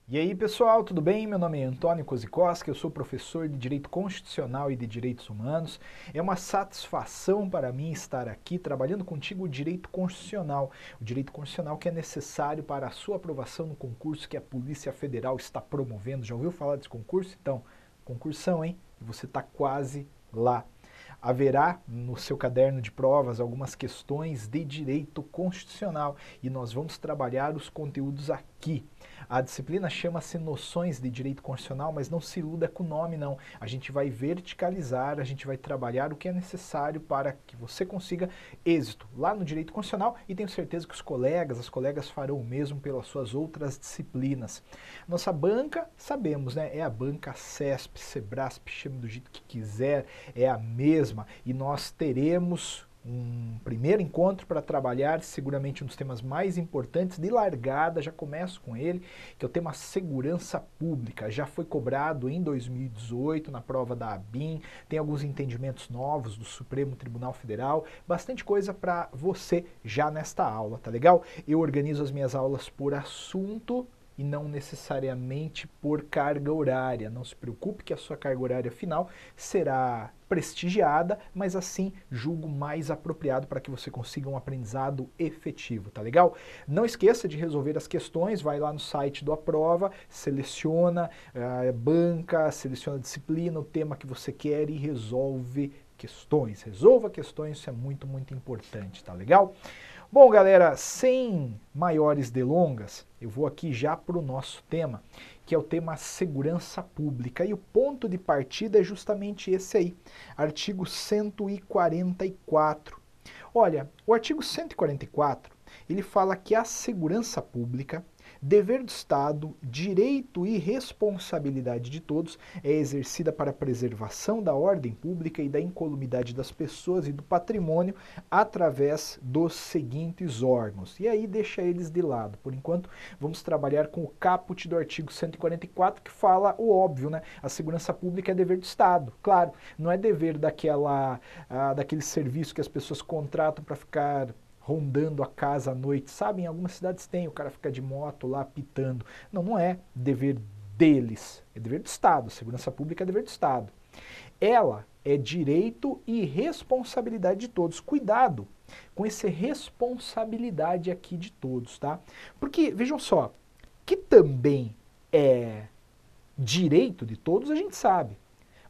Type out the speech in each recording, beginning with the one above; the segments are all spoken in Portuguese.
E aí pessoal, tudo bem? Meu nome é Antônio Kozikoski, eu sou professor de Direito Constitucional e de Direitos Humanos. É uma satisfação para mim estar aqui trabalhando contigo o Direito Constitucional. O Direito Constitucional que é necessário para a sua aprovação no concurso que a Polícia Federal está promovendo. Já ouviu falar desse concurso? Então, concursão, hein? Você está quase lá. Haverá no seu caderno de provas algumas questões de direito constitucional e nós vamos trabalhar os conteúdos aqui. A disciplina chama-se Noções de Direito Constitucional, mas não se iluda com o nome não. A gente vai verticalizar, a gente vai trabalhar o que é necessário para que você consiga êxito lá no Direito Constitucional e tenho certeza que as colegas farão o mesmo pelas suas outras disciplinas. Nossa banca, sabemos, né? É a banca CESP, Sebrasp, chame do jeito que quiser, é a mesma e nós teremos um primeiro encontro para trabalhar seguramente um dos temas mais importantes de largada, já começo com ele, que é o tema segurança pública. Já foi cobrado em 2018 na prova da ABIN, tem alguns entendimentos novos do Supremo Tribunal Federal, bastante coisa para você já nesta aula, tá legal? Eu organizo as minhas aulas por assunto e não necessariamente por carga horária. Não se preocupe que a sua carga horária final será prestigiada, mas assim julgo mais apropriado para que você consiga um aprendizado efetivo, tá legal? Não esqueça de resolver as questões, vai lá no site do Aprova, seleciona a banca, seleciona a disciplina, o tema que você quer e resolve questões. Resolva questões, isso é muito, muito importante, tá legal? Bom, galera, sem maiores delongas, eu vou aqui já para o nosso tema, que é o tema segurança pública. E o ponto de partida é justamente esse aí, artigo 144. Olha, o artigo 144, ele fala que a segurança pública, dever do Estado, direito e responsabilidade de todos é exercida para a preservação da ordem pública e da incolumidade das pessoas e do patrimônio através dos seguintes órgãos. E aí deixa eles de lado. Por enquanto, vamos trabalhar com o caput do artigo 144, que fala o óbvio, né? A segurança pública é dever do Estado. Claro, não é dever daquele serviço que as pessoas contratam para ficar rondando a casa à noite, sabe? Em algumas cidades tem, o cara fica de moto lá pitando. Não, não é dever deles, é dever do Estado. Segurança pública é dever do Estado. Ela é direito e responsabilidade de todos. Cuidado com essa responsabilidade aqui de todos, tá? Porque, vejam só, que também é direito de todos, a gente sabe.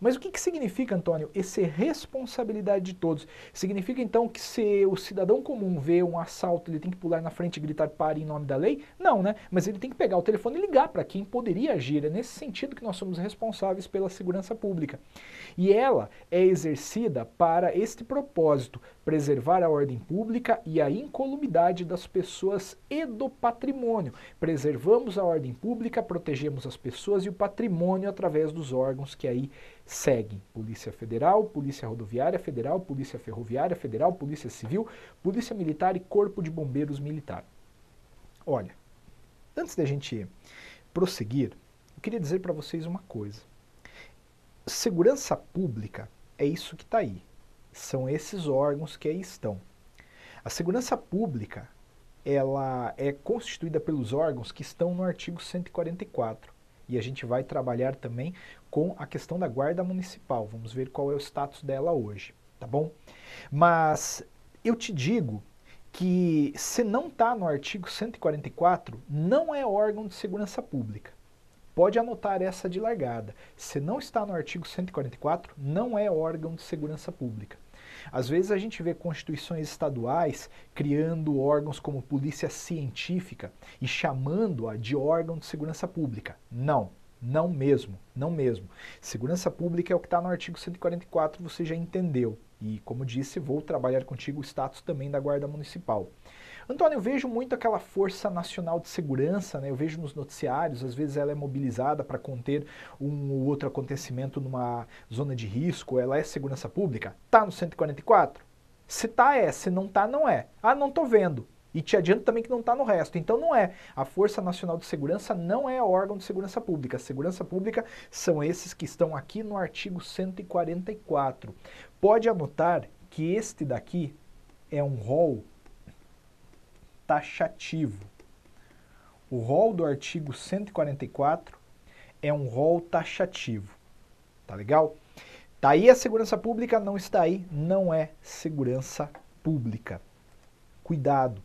Mas o que significa, Antônio, esse responsabilidade de todos? Significa então que se o cidadão comum vê um assalto, ele tem que pular na frente e gritar pare em nome da lei? Não, né? Mas ele tem que pegar o telefone e ligar para quem poderia agir. É nesse sentido que nós somos responsáveis pela segurança pública. E ela é exercida para este propósito, preservar a ordem pública e a incolumidade das pessoas e do patrimônio. Preservamos a ordem pública, protegemos as pessoas e o patrimônio através dos órgãos que aí seguem: Polícia Federal, Polícia Rodoviária Federal, Polícia Ferroviária Federal, Polícia Civil, Polícia Militar e Corpo de Bombeiros Militar. Olha, antes da gente prosseguir, eu queria dizer para vocês uma coisa. Segurança pública é isso que está aí. São esses órgãos que aí estão. A segurança pública, ela é constituída pelos órgãos que estão no artigo 144. E a gente vai trabalhar também com a questão da guarda municipal. Vamos ver qual é o status dela hoje, tá bom? Mas eu te digo que se não está no artigo 144, não é órgão de segurança pública. Pode anotar essa de largada. Se não está no artigo 144, não é órgão de segurança pública. Às vezes a gente vê constituições estaduais criando órgãos como polícia científica e chamando-a de órgão de segurança pública. Não, não mesmo, não mesmo. Segurança pública é o que está no artigo 144, você já entendeu. E como disse, vou trabalhar contigo o status também da Guarda Municipal. Antônio, eu vejo muito aquela Força Nacional de Segurança, né? Eu vejo nos noticiários, às vezes ela é mobilizada para conter um ou outro acontecimento numa zona de risco, ela é segurança pública? Tá no 144? Se tá, é. Se não tá, não é. Ah, não tô vendo. E te adianto também que não está no resto. Então não é. A Força Nacional de Segurança não é órgão de segurança pública. A segurança pública são esses que estão aqui no artigo 144. Pode anotar que este daqui é um rol taxativo. O rol do artigo 144 é um rol taxativo, tá legal? Tá aí a segurança pública, não está aí, não é segurança pública. Cuidado.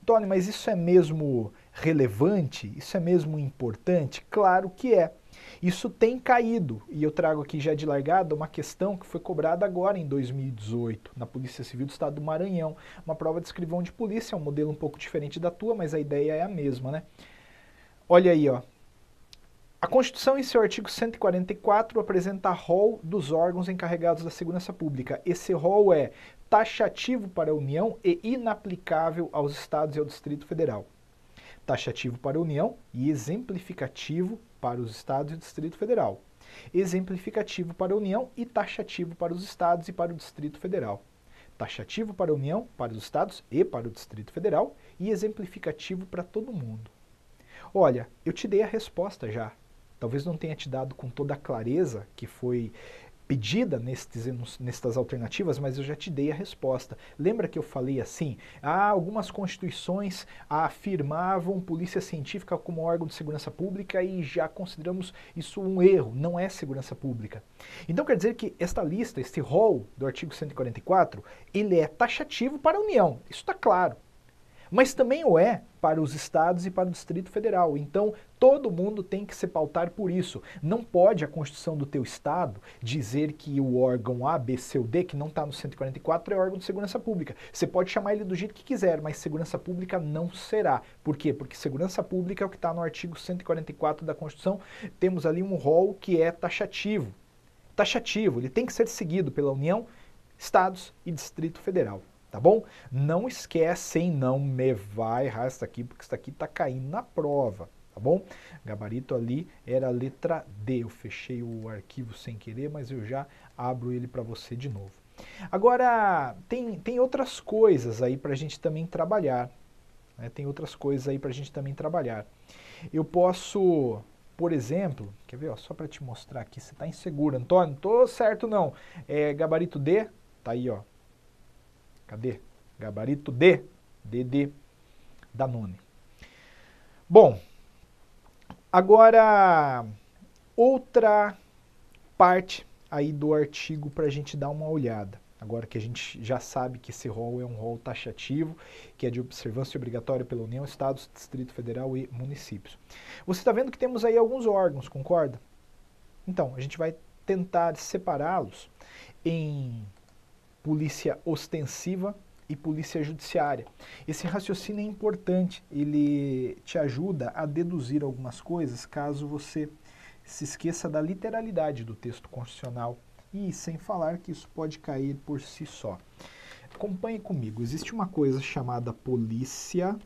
Tony, mas isso é mesmo relevante? Isso é mesmo importante? Claro que é. Isso tem caído, e eu trago aqui já de largada uma questão que foi cobrada agora em 2018, na Polícia Civil do Estado do Maranhão. Uma prova de escrivão de polícia, um modelo um pouco diferente da tua, mas a ideia é a mesma, né? Olha aí, ó. A Constituição, em seu artigo 144, apresenta rol dos órgãos encarregados da segurança pública. Esse rol é taxativo para a União e inaplicável aos Estados e ao Distrito Federal. Taxativo para a União e exemplificativo para os Estados e o Distrito Federal. Exemplificativo para a União e taxativo para os Estados e para o Distrito Federal. Taxativo para a União, para os Estados e para o Distrito Federal e exemplificativo para todo mundo. Olha, eu te dei a resposta já. Talvez não tenha te dado com toda a clareza que foi pedida nestas alternativas, mas eu já te dei a resposta. Lembra que eu falei assim? Algumas constituições afirmavam polícia científica como órgão de segurança pública e já consideramos isso um erro, não é segurança pública. Então quer dizer que esta lista, este rol do artigo 144, ele é taxativo para a União, isso está claro. Mas também o é para os estados e para o Distrito Federal. Então, todo mundo tem que se pautar por isso. Não pode a Constituição do teu estado dizer que o órgão A, B, C ou D, que não está no 144, é órgão de segurança pública. Você pode chamar ele do jeito que quiser, mas segurança pública não será. Por quê? Porque segurança pública é o que está no artigo 144 da Constituição. Temos ali um rol que é taxativo. Taxativo, ele tem que ser seguido pela União, estados e Distrito Federal. Tá bom? Não esquecem, não me vai errar isso aqui, porque isso aqui tá caindo na prova, tá bom? Gabarito ali era a letra D. Eu fechei o arquivo sem querer, mas eu já abro ele para você de novo. Agora, tem outras coisas aí para a gente também trabalhar. Né? Tem outras coisas aí para a gente também trabalhar. Eu posso, por exemplo, quer ver? Ó, só para te mostrar aqui, você tá inseguro, Antônio? Não tô certo não. Gabarito D, tá aí, ó. Cadê? Gabarito D, DD Danone. Bom, agora outra parte aí do artigo para a gente dar uma olhada. Agora que a gente já sabe que esse rol é um rol taxativo, que é de observância obrigatória pela União, Estados, Distrito Federal e municípios. Você está vendo que temos aí alguns órgãos, concorda? Então, a gente vai tentar separá-los em polícia ostensiva e polícia judiciária. Esse raciocínio é importante, ele te ajuda a deduzir algumas coisas caso você se esqueça da literalidade do texto constitucional e sem falar que isso pode cair por si só. Acompanhe comigo, existe uma coisa chamada polícia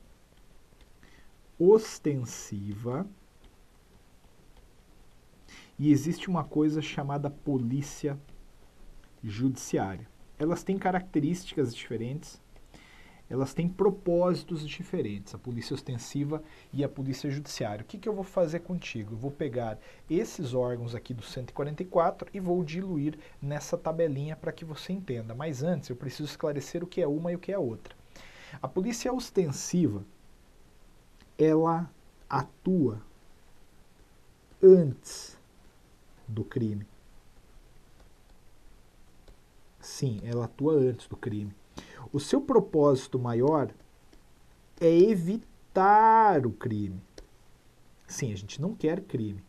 ostensiva e existe uma coisa chamada polícia judiciária. Elas têm características diferentes, elas têm propósitos diferentes, a polícia ostensiva e a polícia judiciária. O que eu vou fazer contigo? Eu vou pegar esses órgãos aqui do 144 e vou diluir nessa tabelinha para que você entenda. Mas antes eu preciso esclarecer o que é uma e o que é a outra. A polícia ostensiva, ela atua antes do crime. Sim, ela atua antes do crime. O seu propósito maior é evitar o crime. Sim, a gente não quer crime.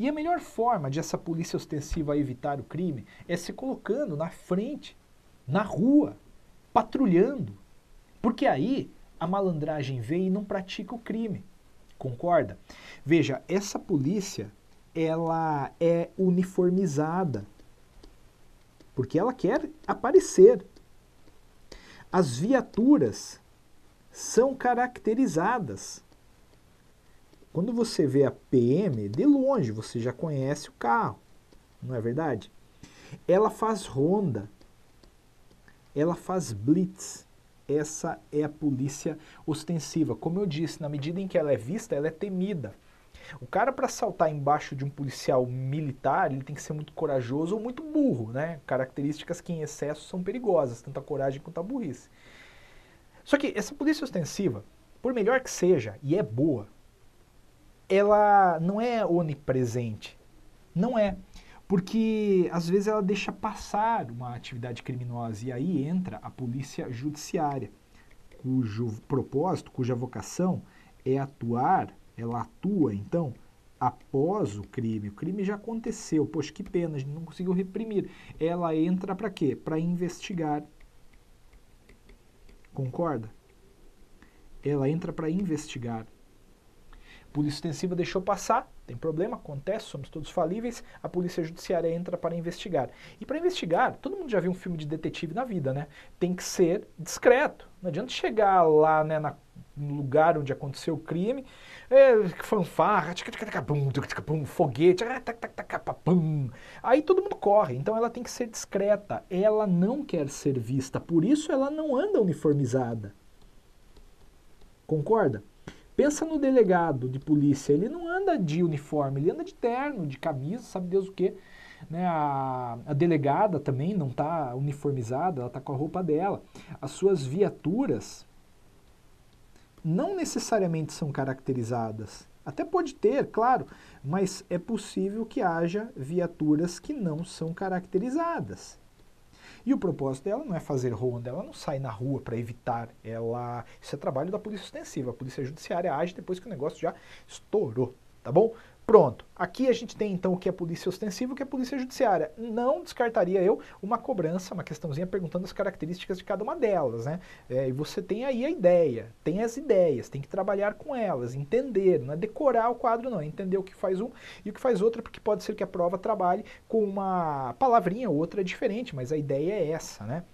E a melhor forma de essa polícia ostensiva evitar o crime é se colocando na frente, na rua, patrulhando. Porque aí a malandragem vem e não pratica o crime. Concorda? Veja, essa polícia, ela é uniformizada. Porque ela quer aparecer. As viaturas são caracterizadas. Quando você vê a PM, de longe você já conhece o carro, não é verdade? Ela faz ronda, ela faz blitz. Essa é a polícia ostensiva. Como eu disse, na medida em que ela é vista, ela é temida. O cara, para saltar embaixo de um policial militar, ele tem que ser muito corajoso ou muito burro, né? Características que em excesso são perigosas, tanto a coragem quanto a burrice. Só que essa polícia ostensiva, por melhor que seja, e é boa, ela não é onipresente. Não é. Porque às vezes ela deixa passar uma atividade criminosa e aí entra a polícia judiciária, cujo propósito, cuja vocação é atuar, ela atua então após o crime. O crime já aconteceu, poxa, que pena, a gente não conseguiu reprimir. Ela entra para quê? Para investigar. Concorda? Ela entra para investigar. Polícia ostensiva deixou passar, tem problema, acontece, somos todos falíveis, a polícia judiciária entra para investigar. E para investigar, todo mundo já viu um filme de detetive na vida, né? Tem que ser discreto. Não adianta chegar lá, né, no lugar onde aconteceu o crime, fanfarra, foguete, aí todo mundo corre. Então ela tem que ser discreta, ela não quer ser vista, por isso ela não anda uniformizada. Concorda? Pensa no delegado de polícia, ele não anda de uniforme, ele anda de terno, de camisa, sabe Deus o quê. Né? A delegada também não está uniformizada, ela está com a roupa dela. As suas viaturas não necessariamente são caracterizadas. Até pode ter, claro, mas é possível que haja viaturas que não são caracterizadas. E o propósito dela não é fazer ronda, ela não sai na rua para evitar, isso é trabalho da polícia ostensiva, a polícia judiciária age depois que o negócio já estourou, tá bom? Pronto, aqui a gente tem então o que é polícia ostensiva e o que é polícia judiciária. Não descartaria eu uma cobrança, uma questãozinha perguntando as características de cada uma delas, né? E você tem aí a ideia, tem as ideias, tem que trabalhar com elas, entender, não é decorar o quadro não, é entender o que faz um e o que faz outro, porque pode ser que a prova trabalhe com uma palavrinha ou outra diferente, mas a ideia é essa, né?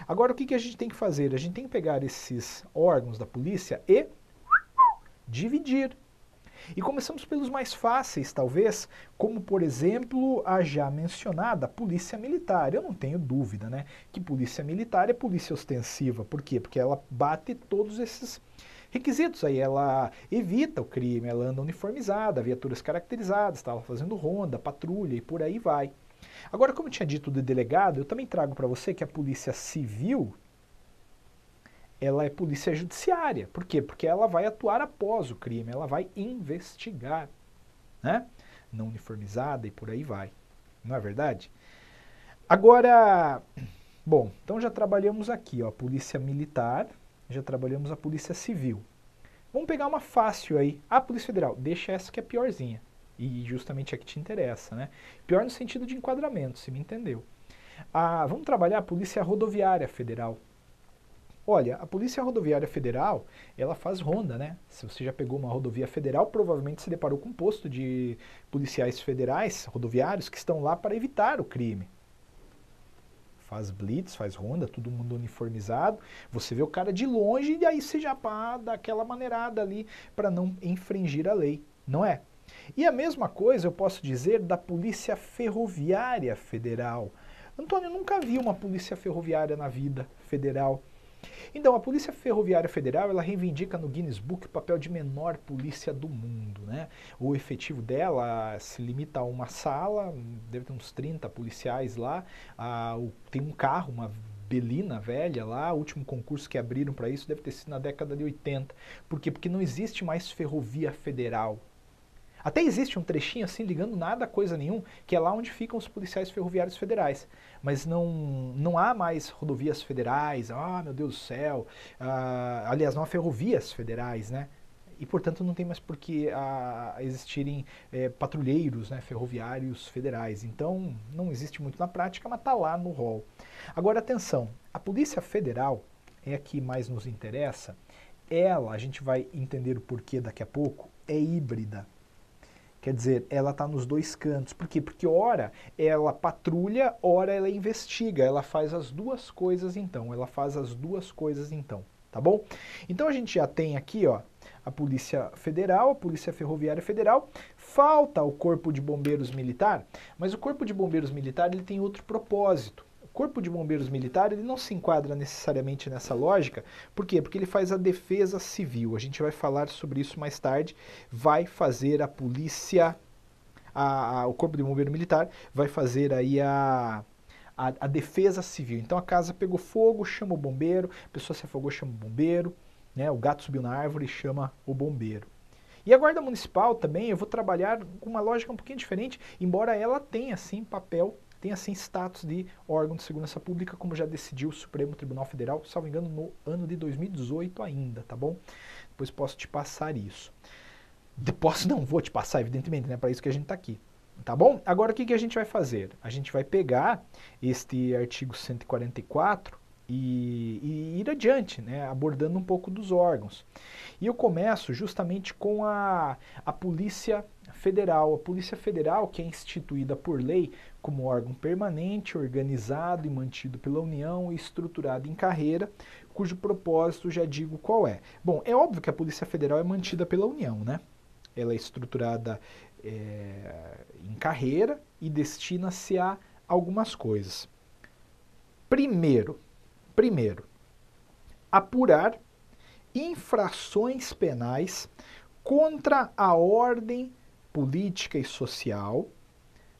Agora o que a gente tem que fazer? A gente tem que pegar esses órgãos da polícia e dividir. E começamos pelos mais fáceis, talvez, como, por exemplo, a já mencionada polícia militar. Eu não tenho dúvida, né, que polícia militar é polícia ostensiva. Por quê? Porque ela bate todos esses requisitos aí. Ela evita o crime, ela anda uniformizada, viaturas caracterizadas, estava fazendo ronda, patrulha e por aí vai. Agora, como eu tinha dito do delegado, eu também trago para você que a polícia civil ela é polícia judiciária. Por quê? Porque ela vai atuar após o crime, ela vai investigar, né? Não uniformizada e por aí vai. Não é verdade? Agora, bom, então já trabalhamos aqui, ó, a polícia militar, já trabalhamos a polícia civil. Vamos pegar uma fácil aí. A Polícia Federal, deixa essa que é piorzinha. E justamente a que te interessa, né? Pior no sentido de enquadramento, se me entendeu. Vamos trabalhar a Polícia Rodoviária Federal. Olha, a Polícia Rodoviária Federal, ela faz ronda, né? Se você já pegou uma rodovia federal, provavelmente se deparou com um posto de policiais federais, rodoviários, que estão lá para evitar o crime. Faz blitz, faz ronda, todo mundo uniformizado. Você vê o cara de longe e aí você já dá aquela maneirada ali para não infringir a lei, não é? E a mesma coisa eu posso dizer da Polícia Ferroviária Federal. Antônio, eu nunca vi uma polícia ferroviária na vida federal. Então, a Polícia Ferroviária Federal, ela reivindica no Guinness Book o papel de menor polícia do mundo, né? O efetivo dela se limita a uma sala, deve ter uns 30 policiais lá, tem um carro, uma Belina velha lá, o último concurso que abriram para isso deve ter sido na década de 80. Por quê? Porque não existe mais ferrovia federal. Até existe um trechinho assim, ligando nada a coisa nenhum, que é lá onde ficam os policiais ferroviários federais. Mas não há mais rodovias federais, meu Deus do céu. Aliás, não há ferrovias federais, né? E, portanto, não tem mais por que existirem patrulheiros, né, ferroviários federais. Então, não existe muito na prática, mas está lá no rol. Agora, atenção, a Polícia Federal é a que mais nos interessa. Ela, a gente vai entender o porquê daqui a pouco, é híbrida. Quer dizer, ela está nos dois cantos. Por quê? Porque ora ela patrulha, ora ela investiga. Ela faz as duas coisas então. Tá bom? Então a gente já tem aqui, ó, a Polícia Federal, a Polícia Ferroviária Federal. Falta o Corpo de Bombeiros Militar, mas o Corpo de Bombeiros Militar ele tem outro propósito. O Corpo de Bombeiros Militar ele não se enquadra necessariamente nessa lógica. Por quê? Porque ele faz a defesa civil. A gente vai falar sobre isso mais tarde. Vai fazer a polícia, o Corpo de Bombeiro Militar vai fazer aí a defesa civil. Então a casa pegou fogo, chama o bombeiro, a pessoa se afogou, chama o bombeiro, né? O gato subiu na árvore, chama o bombeiro. E a Guarda Municipal também, eu vou trabalhar com uma lógica um pouquinho diferente, embora ela tenha sim papel, tenha sim status de órgão de segurança pública, como já decidiu o Supremo Tribunal Federal, salvo engano, no ano de 2018 ainda, tá bom? Depois posso te passar isso. Posso não, vou te passar, evidentemente, né? Para isso que a gente está aqui. Tá bom? Agora o que a gente vai fazer? A gente vai pegar este artigo 144 e ir adiante, né? Abordando um pouco dos órgãos. E eu começo justamente com a Polícia Federal. A Polícia Federal, que é instituída por lei como órgão permanente, organizado e mantido pela União e estruturado em carreira, cujo propósito já digo qual é. Bom, é óbvio que a Polícia Federal é mantida pela União, né? Ela é estruturada em carreira e destina-se a algumas coisas. Primeiro, apurar infrações penais contra a ordem política e social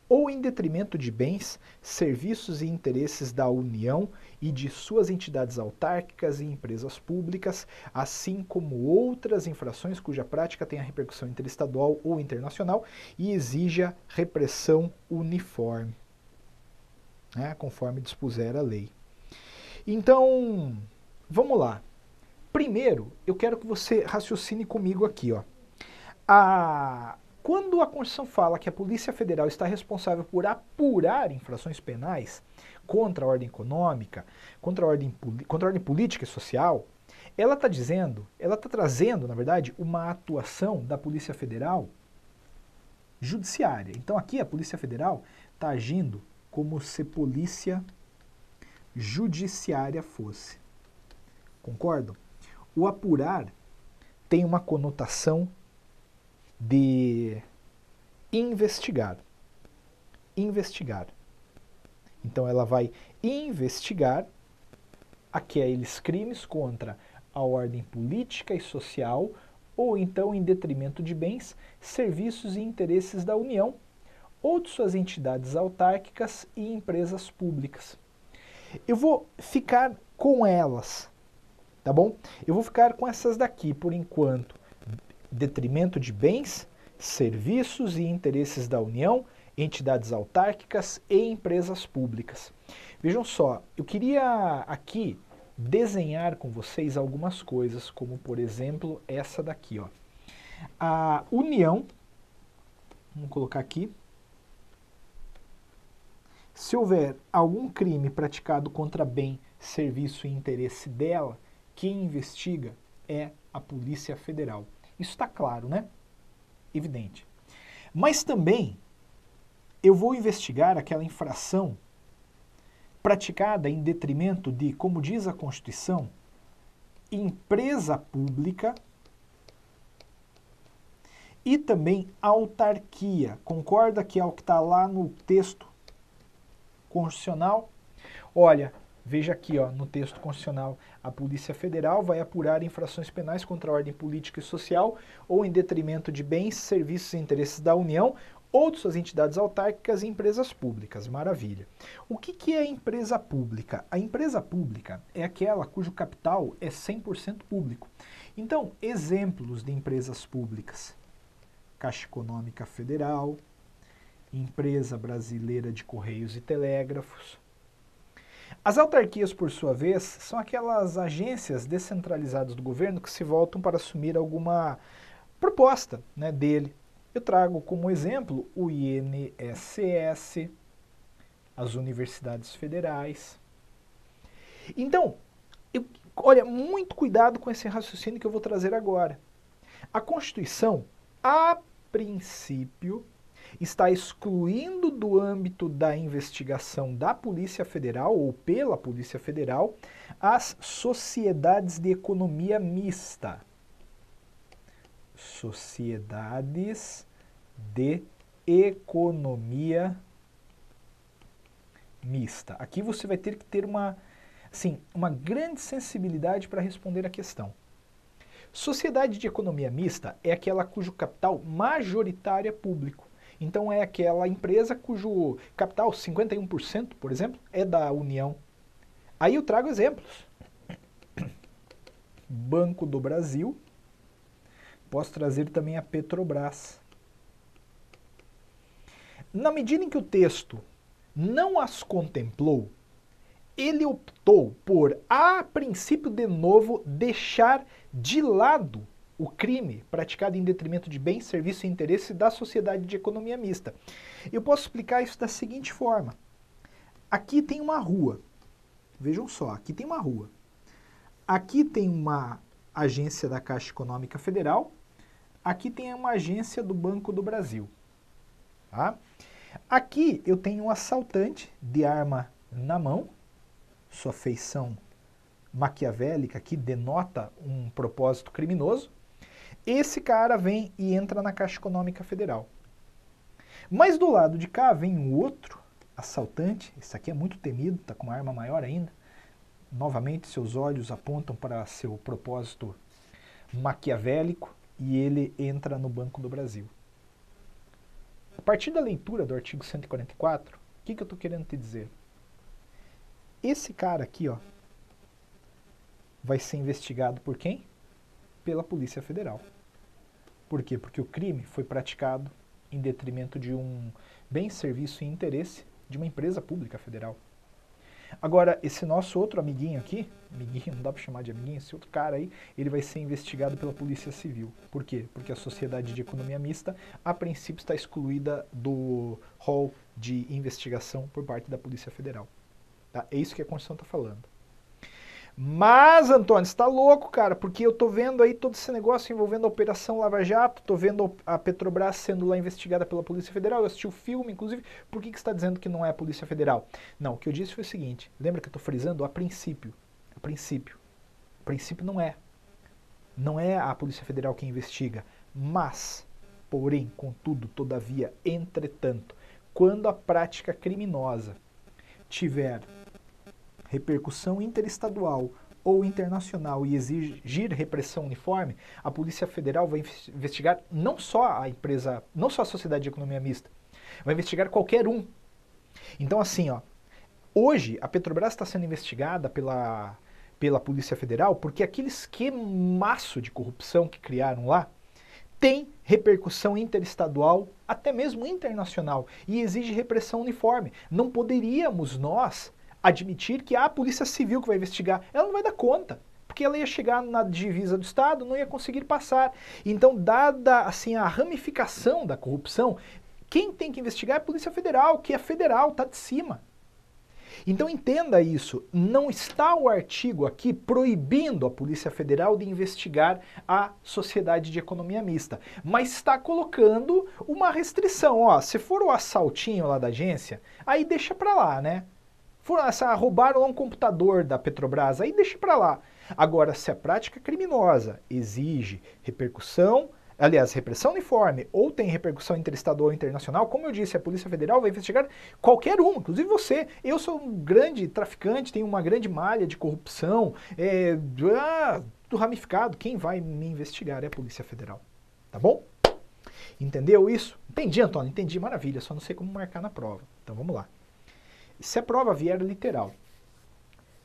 ou em detrimento de bens, serviços e interesses da União e de suas entidades autárquicas e empresas públicas, assim como outras infrações cuja prática tenha repercussão interestadual ou internacional e exija repressão uniforme, né, conforme dispuser a lei. Então, vamos lá. Primeiro, eu quero que você raciocine comigo aqui, ó. Quando a Constituição fala que a Polícia Federal está responsável por apurar infrações penais contra a ordem econômica, contra a ordem política e social, ela está trazendo, na verdade, uma atuação da Polícia Federal judiciária. Então aqui a Polícia Federal está agindo como se polícia judiciária fosse. Concordam? O apurar tem uma conotação de investigar. Investigar. Então ela vai investigar aqueles crimes contra a ordem política e social ou então em detrimento de bens, serviços e interesses da União ou de suas entidades autárquicas e empresas públicas. Eu vou ficar com elas, tá bom? Eu vou ficar com essas daqui por enquanto. Detrimento de bens, serviços e interesses da União, entidades autárquicas e empresas públicas. Vejam só, eu queria aqui desenhar com vocês algumas coisas, como por exemplo essa daqui, ó. A União, vamos colocar aqui, se houver algum crime praticado contra bem, serviço e interesse dela, quem investiga é a Polícia Federal. Isso está claro, né? Evidente. Mas também eu vou investigar aquela infração praticada em detrimento de, como diz a Constituição, empresa pública e também autarquia. Concorda que é o que está lá no texto constitucional? Olha, veja aqui, ó, no texto constitucional, a Polícia Federal vai apurar infrações penais contra a ordem política e social ou em detrimento de bens, serviços e interesses da União ou de suas entidades autárquicas e empresas públicas. Maravilha. O que é empresa pública? A empresa pública é aquela cujo capital é 100% público. Então, exemplos de empresas públicas: Caixa Econômica Federal, Empresa Brasileira de Correios e Telégrafos. As autarquias, por sua vez, são aquelas agências descentralizadas do governo que se voltam para assumir alguma proposta, né, dele. Eu trago como exemplo o INSS, as universidades federais. Então, olha, muito cuidado com esse raciocínio que eu vou trazer agora. A Constituição, a princípio, está excluindo do âmbito da investigação da Polícia Federal ou pela Polícia Federal as sociedades de economia mista. Sociedades de economia mista. Aqui você vai ter que ter uma grande sensibilidade para responder a questão. Sociedade de economia mista é aquela cujo capital majoritário é público. Então é aquela empresa cujo capital, 51%, por exemplo, é da União. Aí eu trago exemplos. Banco do Brasil, Posso trazer também a Petrobras. Na medida em que o texto não as contemplou, ele optou por, a princípio de novo, deixar de lado o crime praticado em detrimento de bens, serviços e interesse da sociedade de economia mista. Eu posso explicar isso da seguinte forma. Aqui tem uma rua. Vejam só, aqui tem uma rua. Aqui tem uma agência da Caixa Econômica Federal. Aqui tem uma agência do Banco do Brasil. Tá? Aqui eu tenho um assaltante de arma na mão, sua feição maquiavélica que denota um propósito criminoso. Esse cara vem e entra na Caixa Econômica Federal. Mas do lado de cá vem um outro assaltante, esse aqui é muito temido, está com uma arma maior ainda. Novamente seus olhos apontam para seu propósito maquiavélico e ele entra no Banco do Brasil. A partir da leitura do artigo 144, o que eu estou querendo te dizer? Esse cara aqui, ó, vai ser investigado por quem? Pela Polícia Federal. Por quê? Porque o crime foi praticado em detrimento de um bem, serviço e interesse de uma empresa pública federal. Agora, esse nosso outro amiguinho aqui, amiguinho, não dá para chamar de amiguinho, esse outro cara aí, ele vai ser investigado pela Polícia Civil. Por quê? Porque a sociedade de economia mista, a princípio, está excluída do rol de investigação por parte da Polícia Federal. Tá? É isso que a Constituição está falando. Mas, Antônio, você está louco, cara, porque eu tô vendo aí todo esse negócio envolvendo a Operação Lava Jato, tô vendo a Petrobras sendo lá investigada pela Polícia Federal, eu assisti o filme, inclusive, por que você está dizendo que não é a Polícia Federal? Não, o que eu disse foi o seguinte, lembra que eu estou frisando a princípio, a princípio não é. Não é a Polícia Federal quem investiga, mas, porém, contudo, todavia, entretanto, quando a prática criminosa tiver repercussão interestadual ou internacional e exigir repressão uniforme, a Polícia Federal vai investigar não só a empresa, não só a sociedade de economia mista, vai investigar qualquer um. Então assim, ó, hoje a Petrobras está sendo investigada pela Polícia Federal porque aquele esquemaço de corrupção que criaram lá tem repercussão interestadual, até mesmo internacional, e exige repressão uniforme. Não poderíamos nós admitir que a Polícia Civil que vai investigar, ela não vai dar conta, porque ela ia chegar na divisa do Estado, não ia conseguir passar. Então, dada assim a ramificação da corrupção, quem tem que investigar é a Polícia Federal, que é federal, está de cima. Então entenda isso, não está o artigo aqui proibindo a Polícia Federal de investigar a sociedade de economia mista, mas está colocando uma restrição, ó, se for o assaltinho lá da agência, aí deixa pra lá, né? Roubaram lá um computador da Petrobras, aí deixa pra lá. Agora, se a prática criminosa exige repercussão, aliás, repressão uniforme, ou tem repercussão interestadual ou internacional, como eu disse, a Polícia Federal vai investigar qualquer um, inclusive você. Eu sou um grande traficante, tenho uma grande malha de corrupção, do ramificado, quem vai me investigar é a Polícia Federal. Tá bom? Entendeu isso? Entendi, Antônio, entendi, maravilha, só não sei como marcar na prova. Então vamos lá. Se a prova vier literal,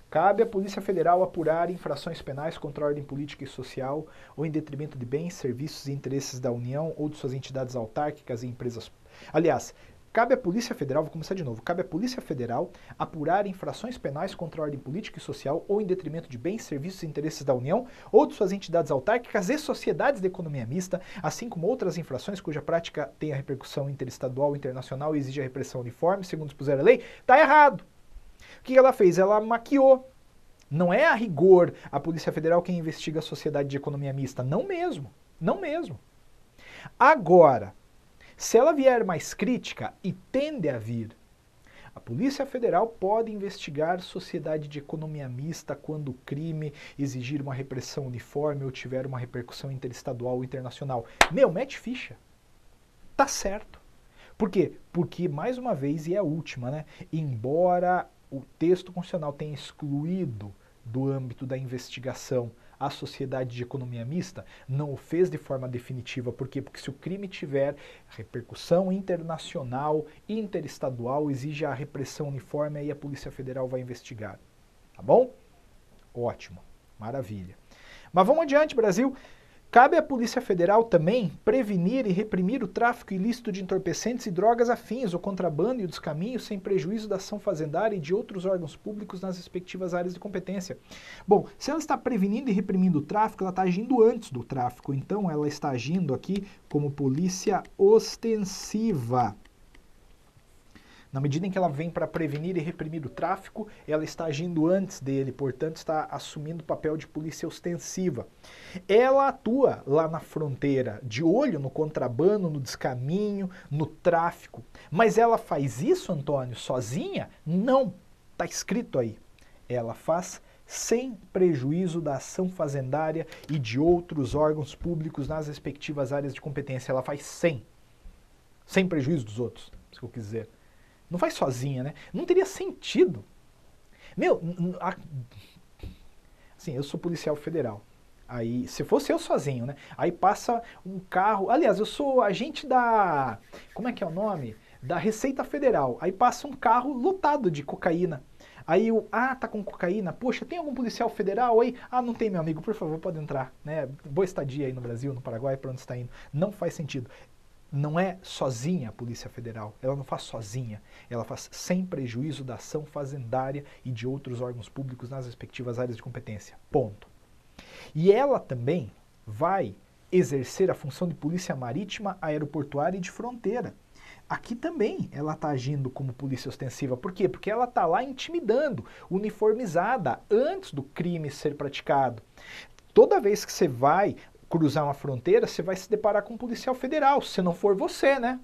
cabe à Polícia Federal apurar infrações penais contra a ordem política e social ou em detrimento de bens, serviços e interesses da União ou de suas entidades autárquicas e empresas. Aliás, cabe à Polícia Federal, vou começar de novo, cabe à Polícia Federal apurar infrações penais contra a ordem política e social ou em detrimento de bens, serviços e interesses da União ou de suas entidades autárquicas e sociedades de economia mista, assim como outras infrações cuja prática tenha repercussão interestadual ou internacional e exija repressão uniforme, segundo dispuser a lei. Está errado! O que ela fez? Ela maquiou. Não é a rigor a Polícia Federal quem investiga a sociedade de economia mista. Não mesmo. Não mesmo. Agora, se ela vier mais crítica, e tende a vir, a Polícia Federal pode investigar sociedade de economia mista quando o crime exigir uma repressão uniforme ou tiver uma repercussão interestadual ou internacional. Meu, mete ficha. Tá certo. Por quê? Porque, mais uma vez, e é a última, né? Embora o texto constitucional tenha excluído do âmbito da investigação a sociedade de economia mista, não o fez de forma definitiva. Por quê? Porque se o crime tiver repercussão internacional, interestadual, exige a repressão uniforme, aí a Polícia Federal vai investigar. Tá bom? Ótimo. Maravilha. Mas vamos adiante, Brasil. Cabe à Polícia Federal também prevenir e reprimir o tráfico ilícito de entorpecentes e drogas afins, o contrabando e o descaminho, sem prejuízo da ação fazendária e de outros órgãos públicos nas respectivas áreas de competência. Bom, se ela está prevenindo e reprimindo o tráfico, ela está agindo antes do tráfico, então ela está agindo aqui como polícia ostensiva. Na medida em que ela vem para prevenir e reprimir o tráfico, ela está agindo antes dele, portanto está assumindo o papel de polícia ostensiva. Ela atua lá na fronteira, de olho no contrabando, no descaminho, no tráfico. Mas ela faz isso, Antônio, sozinha? Não, está escrito aí. Ela faz sem prejuízo da ação fazendária e de outros órgãos públicos nas respectivas áreas de competência. Ela faz sem prejuízo dos outros, isso que eu quis dizer. Não faz sozinha, né? Não teria sentido. Meu, assim, eu sou policial federal. Aí, se fosse eu sozinho, né? Aí passa um carro... Aliás, eu sou agente da... Como é que é o nome? Da Receita Federal. Aí passa um carro lotado de cocaína. Aí eu... Ah, tá com cocaína? Poxa, tem algum policial federal aí? Ah, não tem, meu amigo. Por favor, pode entrar. Né? Boa estadia aí no Brasil, no Paraguai, para onde está indo. Não faz sentido. Não é sozinha a Polícia Federal, ela não faz sozinha, ela faz sem prejuízo da ação fazendária e de outros órgãos públicos nas respectivas áreas de competência. Ponto. E ela também vai exercer a função de polícia marítima, aeroportuária e de fronteira. Aqui também ela está agindo como polícia ostensiva. Por quê? Porque ela está lá intimidando, uniformizada, antes do crime ser praticado. Toda vez que você vai cruzar uma fronteira, você vai se deparar com um policial federal, se não for você, né?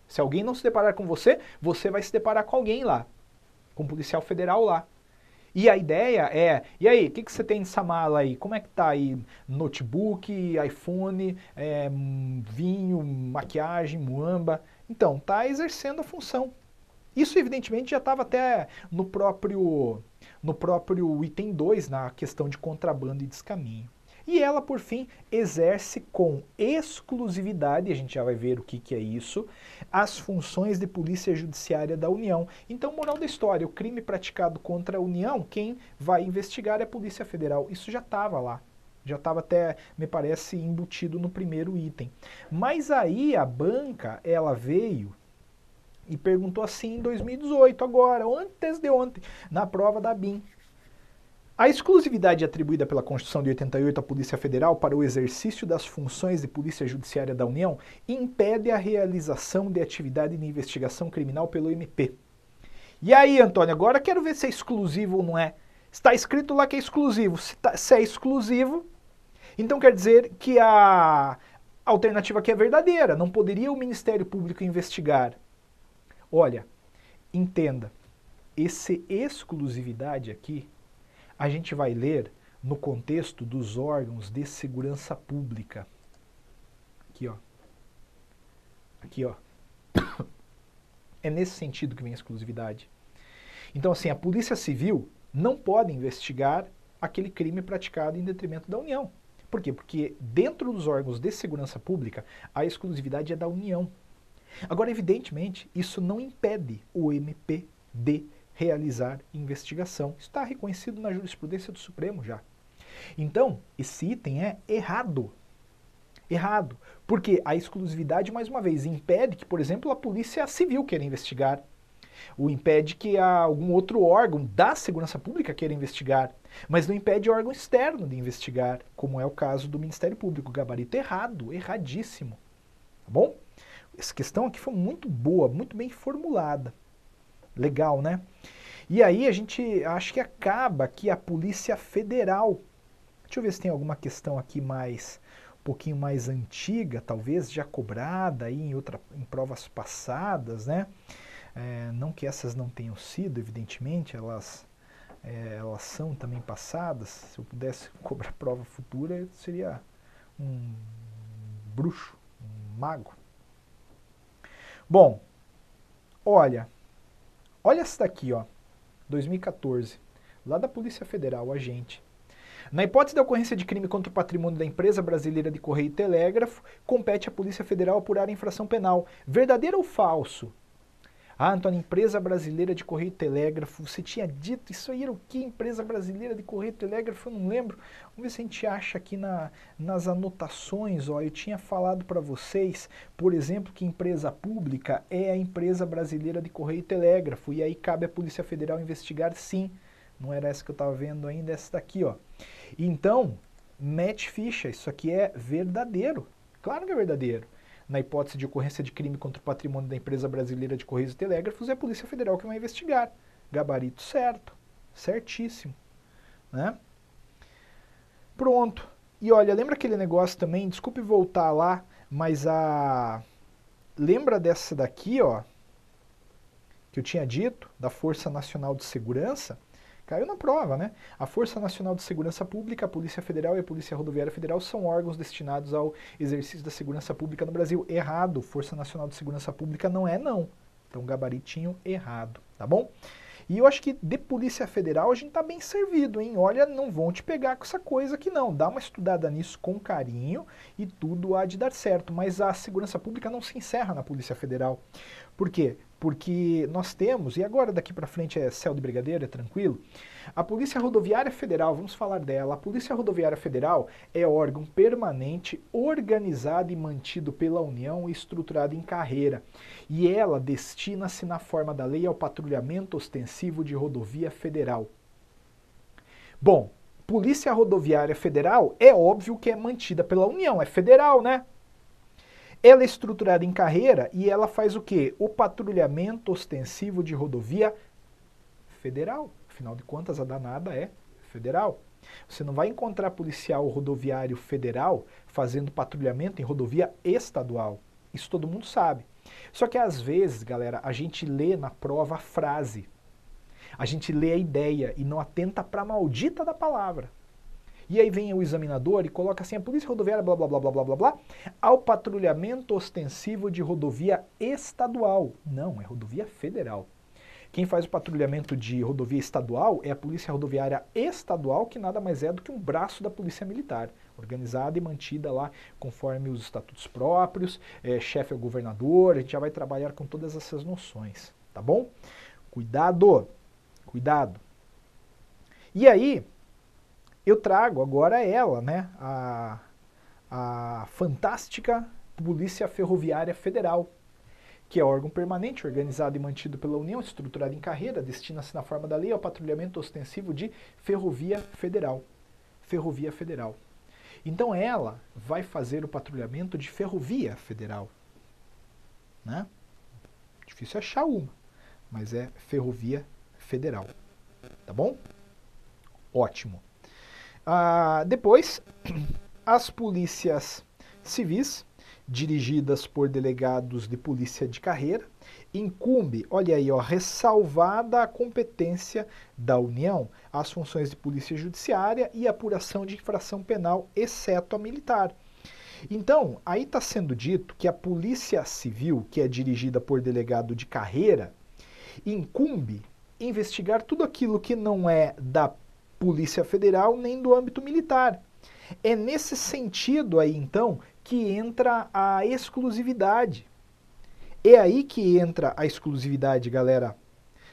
Se alguém não se deparar com você, você vai se deparar com alguém lá, com um policial federal lá. E a ideia é, e aí, o que você tem nessa mala aí? Como é que tá aí? Notebook, iPhone, vinho, maquiagem, muamba. Então, tá exercendo a função. Isso, evidentemente, já estava até no próprio item 2, na questão de contrabando e descaminho. E ela, por fim, exerce com exclusividade, a gente já vai ver o que é isso, as funções de polícia judiciária da União. Então, moral da história, o crime praticado contra a União, quem vai investigar é a Polícia Federal. Isso já estava lá. Já estava até, me parece, embutido no primeiro item. Mas aí a banca, ela veio e perguntou assim em 2018, agora, antes de ontem, na prova da BIM. A exclusividade atribuída pela Constituição de 88 à Polícia Federal para o exercício das funções de Polícia Judiciária da União impede a realização de atividade de investigação criminal pelo MP. E aí, Antônio, agora quero ver se é exclusivo ou não é. Está escrito lá que é exclusivo. Se é exclusivo, então quer dizer que a alternativa aqui é verdadeira. Não poderia o Ministério Público investigar. Olha, entenda, esse exclusividade aqui a gente vai ler no contexto dos órgãos de segurança pública. Aqui, ó. Aqui, ó. É nesse sentido que vem a exclusividade. Então, assim, a Polícia Civil não pode investigar aquele crime praticado em detrimento da União. Por quê? Porque dentro dos órgãos de segurança pública, a exclusividade é da União. Agora, evidentemente, isso não impede o MP de realizar investigação. Isso está reconhecido na jurisprudência do Supremo já. Então, esse item é errado. Errado. Porque a exclusividade, mais uma vez, impede que, por exemplo, a Polícia Civil queira investigar. Ou impede que algum outro órgão da segurança pública queira investigar. Mas não impede órgão externo de investigar, como é o caso do Ministério Público. Gabarito errado, erradíssimo. Tá bom? Essa questão aqui foi muito boa, muito bem formulada. Legal, né? E aí a gente acho que acaba aqui a Polícia Federal. Deixa eu ver se tem alguma questão aqui mais, um pouquinho mais antiga, talvez já cobrada aí em provas passadas, né? Não que essas não tenham sido, evidentemente, elas são também passadas. Se eu pudesse cobrar prova futura, eu seria um bruxo, um mago. Bom, olha essa daqui, ó, 2014, lá da Polícia Federal, agente. Na hipótese da ocorrência de crime contra o patrimônio da Empresa Brasileira de Correio e Telégrafo, compete à Polícia Federal apurar a infração penal. Verdadeiro ou falso? Ah, Antônio, empresa brasileira de correio e telégrafo, você tinha dito, isso aí era o que? Empresa brasileira de correio e telégrafo, eu não lembro. Vamos ver se a gente acha aqui nas anotações, ó, eu tinha falado para vocês, por exemplo, que empresa pública é a empresa brasileira de correio e telégrafo, e aí cabe à Polícia Federal investigar sim. Não era essa que eu estava vendo ainda, essa daqui, ó. Então, mete ficha, isso aqui é verdadeiro. Claro que é verdadeiro. Na hipótese de ocorrência de crime contra o patrimônio da empresa brasileira de Correios e Telégrafos, é a Polícia Federal que vai investigar. Gabarito certo, certíssimo, né? Pronto. E olha, lembra aquele negócio também, desculpe voltar lá, mas lembra dessa daqui, ó, que eu tinha dito, da Força Nacional de Segurança? Caiu na prova, né? A Força Nacional de Segurança Pública, a Polícia Federal e a Polícia Rodoviária Federal são órgãos destinados ao exercício da segurança pública no Brasil. Errado. Força Nacional de Segurança Pública não é, não. Então, gabaritinho errado, tá bom? E eu acho que de Polícia Federal a gente tá bem servido, hein? Olha, não vão te pegar com essa coisa aqui não. Dá uma estudada nisso com carinho e tudo há de dar certo. Mas a segurança pública não se encerra na Polícia Federal. Por quê? Porque nós temos, e agora daqui para frente é céu de brigadeiro, é tranquilo, a Polícia Rodoviária Federal, vamos falar dela, a Polícia Rodoviária Federal é órgão permanente, organizado e mantido pela União e estruturado em carreira. E ela destina-se na forma da lei ao patrulhamento ostensivo de rodovia federal. Bom, Polícia Rodoviária Federal é óbvio que é mantida pela União, é federal, né? Ela é estruturada em carreira e ela faz o quê? O patrulhamento ostensivo de rodovia federal. Afinal de contas, a danada é federal. Você não vai encontrar policial rodoviário federal fazendo patrulhamento em rodovia estadual. Isso todo mundo sabe. Só que às vezes, galera, a gente lê na prova a frase. A gente lê a ideia e não atenta para a maldita da palavra. E aí vem o examinador e coloca assim, a Polícia Rodoviária, blá, blá, blá, blá, blá, blá, blá, ao patrulhamento ostensivo de rodovia estadual. Não, é rodovia federal. Quem faz o patrulhamento de rodovia estadual é a Polícia Rodoviária Estadual, que nada mais é do que um braço da Polícia Militar, organizada e mantida lá conforme os estatutos próprios, chefe é o governador, a gente já vai trabalhar com todas essas noções, tá bom? Cuidado, cuidado. E aí, eu trago agora ela, né, a fantástica Polícia Ferroviária Federal, que é órgão permanente, organizado e mantido pela União, estruturado em carreira, destina-se na forma da lei ao patrulhamento ostensivo de ferrovia federal. Ferrovia federal. Então ela vai fazer o patrulhamento de ferrovia federal. Né? Difícil achar uma, mas é ferrovia federal. Tá bom? Ótimo. Depois, as polícias civis, dirigidas por delegados de polícia de carreira, incumbe, olha aí, ó, ressalvada a competência da União, as funções de polícia judiciária e apuração de infração penal, exceto a militar. Então, aí está sendo dito que a polícia civil, que é dirigida por delegado de carreira, incumbe investigar tudo aquilo que não é da Polícia Federal nem do âmbito militar. É nesse sentido aí, então, que entra a exclusividade. É aí que entra a exclusividade, galera.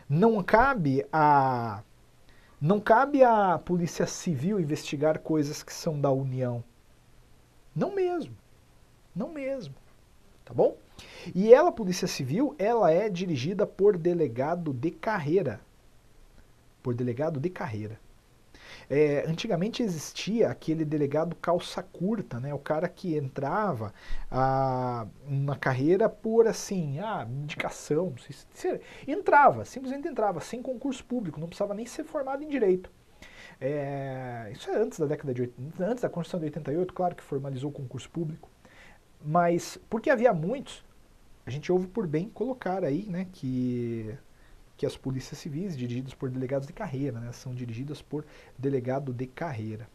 Não cabe a Polícia Civil investigar coisas que são da União. Não mesmo. Não mesmo. Tá bom? E ela, Polícia Civil, ela é dirigida por delegado de carreira. Por delegado de carreira. Antigamente existia aquele delegado calça curta, né? O cara que entrava na carreira por assim, indicação, não sei se, entrava, simplesmente entrava, sem concurso público, não precisava nem ser formado em direito. Isso é antes da década de 80, antes da Constituição de 88, claro que formalizou o concurso público, mas porque havia muitos, a gente ouve por bem colocar aí, né, que as polícias civis, dirigidas por delegados de carreira, né, são dirigidas por delegado de carreira.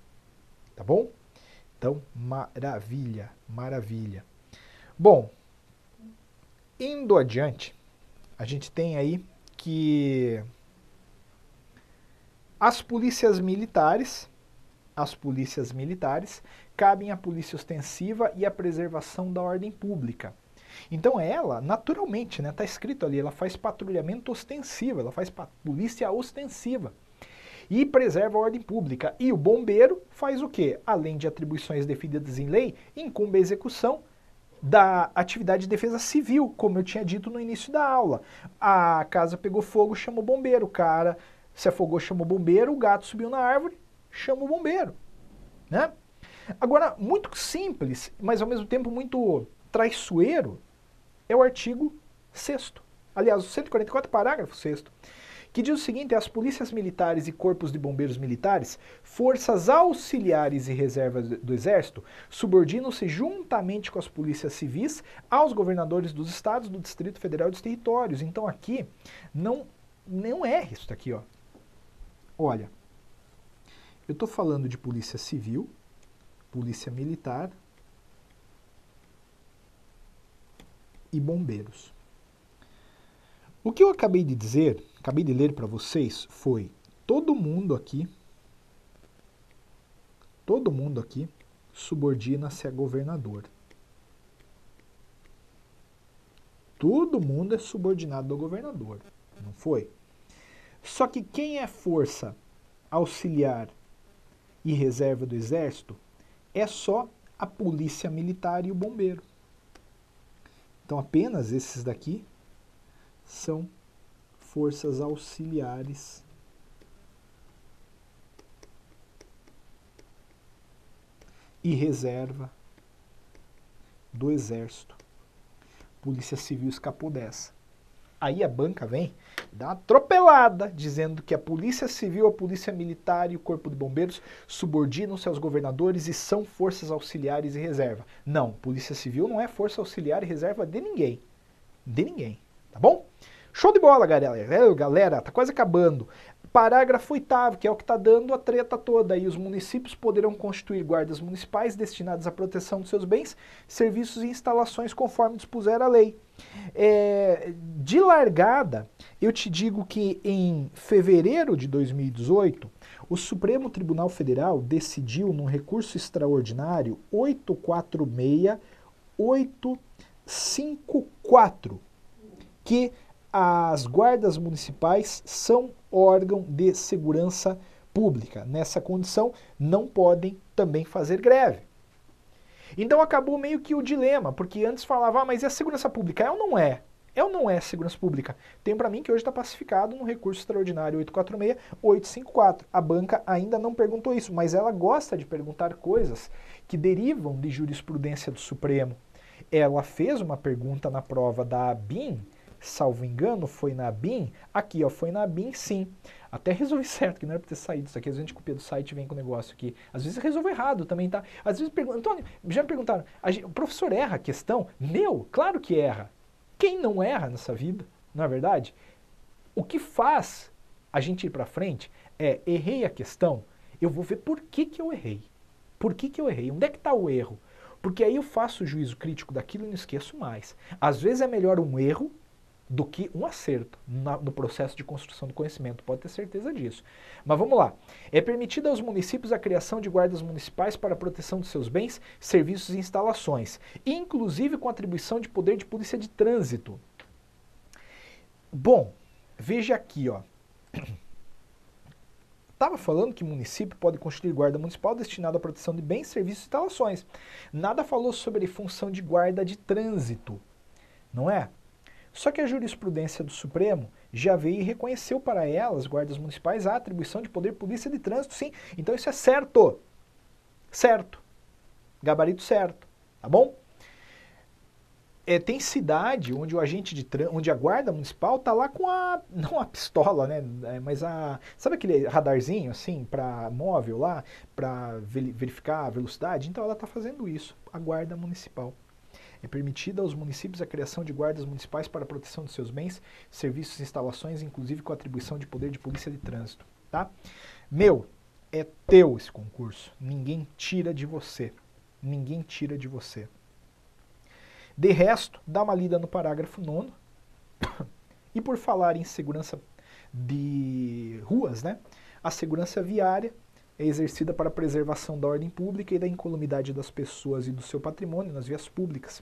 Tá bom? Então, maravilha, maravilha. Bom, indo adiante, a gente tem aí que as polícias militares cabem à polícia ostensiva e à preservação da ordem pública. Então ela, naturalmente, né, tá escrito ali, ela faz patrulhamento ostensivo, ela faz polícia ostensiva e preserva a ordem pública. E o bombeiro faz o quê? Além de atribuições definidas em lei, incumbe a execução da atividade de defesa civil, como eu tinha dito no início da aula. A casa pegou fogo, chama o bombeiro, o cara se afogou, chama o bombeiro, o gato subiu na árvore, chama o bombeiro, né? Agora, muito simples, mas ao mesmo tempo muito traiçoeiro, é o artigo 6º. Aliás, o 144, parágrafo 6º, que diz o seguinte: as polícias militares e corpos de bombeiros militares, forças auxiliares e reservas do Exército, subordinam-se juntamente com as polícias civis aos governadores dos estados, do Distrito Federal e dos territórios. Então aqui, não é isso aqui, ó. Olha, eu estou falando de polícia civil, polícia militar e bombeiros. O que eu acabei de dizer, acabei de ler para vocês, foi todo mundo aqui subordina-se a governador. Todo mundo é subordinado ao governador, não foi? Só que quem é força auxiliar e reserva do Exército é só a polícia militar e o bombeiro. Então apenas esses daqui são forças auxiliares e reserva do Exército. Polícia Civil escapou dessa. Aí a banca vem, dá uma atropelada, dizendo que a Polícia Civil, a Polícia Militar e o Corpo de Bombeiros subordinam-se aos governadores e são forças auxiliares e reserva. Não, Polícia Civil não é força auxiliar e reserva de ninguém. De ninguém, tá bom? Show de bola, galera. Galera, tá quase acabando. Parágrafo 8º, que é o que está dando a treta toda. Aí os municípios poderão constituir guardas municipais destinados à proteção dos seus bens, serviços e instalações conforme dispuser a lei. De largada, eu te digo que em fevereiro de 2018, o Supremo Tribunal Federal decidiu num recurso extraordinário 846854 que as guardas municipais são órgão de segurança pública. Nessa condição, não podem também fazer greve. Então acabou meio que o dilema, porque antes falava, mas e a segurança pública? É ou não é? É ou não é segurança pública? Tem para mim que hoje está pacificado no recurso extraordinário 846-854. A banca ainda não perguntou isso, mas ela gosta de perguntar coisas que derivam de jurisprudência do Supremo. Ela fez uma pergunta na prova da ABIN, salvo engano, foi na ABIN. Aqui, ó, foi na ABIN, sim. Até resolvi certo, que não era pra ter saído isso aqui. Às vezes a gente copia do site e vem com o negócio aqui. Às vezes resolve errado também, tá? Às vezes perguntam, Antônio, já me perguntaram, o professor erra a questão? Meu, claro que erra. Quem não erra nessa vida, não é verdade? O que faz a gente ir pra frente é, errei a questão, eu vou ver por que eu errei. Por que eu errei? Onde é que tá o erro? Porque aí eu faço o juízo crítico daquilo e não esqueço mais. Às vezes é melhor um erro do que um acerto no processo de construção do conhecimento, pode ter certeza disso. Mas vamos lá. É permitida aos municípios a criação de guardas municipais para a proteção de seus bens, serviços e instalações, inclusive com atribuição de poder de polícia de trânsito. Bom, veja aqui, ó. Estava falando que o município pode constituir guarda municipal destinada à proteção de bens, serviços e instalações. Nada falou sobre função de guarda de trânsito, não é? Só que a jurisprudência do Supremo já veio e reconheceu para elas, guardas municipais, a atribuição de poder polícia de trânsito, sim. Então isso é certo. Certo. Gabarito certo. Tá bom? Tem cidade onde o agente de onde a guarda municipal tá lá com não a pistola, né, mas sabe aquele radarzinho assim para móvel lá, para verificar a velocidade? Então ela tá fazendo isso, a guarda municipal. É permitida aos municípios a criação de guardas municipais para a proteção de seus bens, serviços e instalações, inclusive com atribuição de poder de polícia de trânsito, tá? Meu, é teu esse concurso. Ninguém tira de você. Ninguém tira de você. De resto, dá uma lida no parágrafo 9º. E por falar em segurança de ruas, né? A segurança viária é exercida para a preservação da ordem pública e da incolumidade das pessoas e do seu patrimônio nas vias públicas.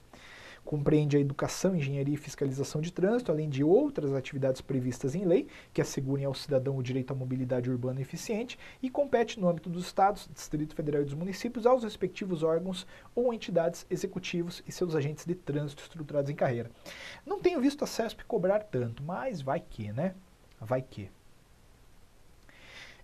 compreende a educação, engenharia e fiscalização de trânsito, além de outras atividades previstas em lei que assegurem ao cidadão o direito à mobilidade urbana eficiente e compete no âmbito dos estados, Distrito Federal e dos municípios aos respectivos órgãos ou entidades executivos e seus agentes de trânsito estruturados em carreira. Não tenho visto a CESP cobrar tanto, mas vai que, né? Vai que.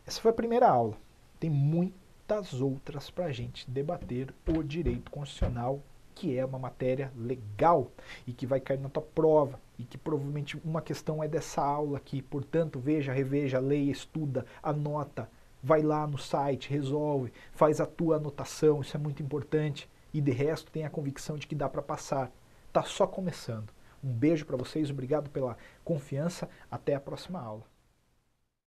Essa foi a primeira aula. Tem muitas outras para a gente debater o direito constitucional, que é uma matéria legal e que vai cair na tua prova e que provavelmente uma questão é dessa aula aqui. Portanto, veja, reveja, leia, estuda, anota, vai lá no site, resolve, faz a tua anotação, isso é muito importante e de resto tenha a convicção de que dá para passar. Tá só começando. Um beijo para vocês, obrigado pela confiança, até a próxima aula.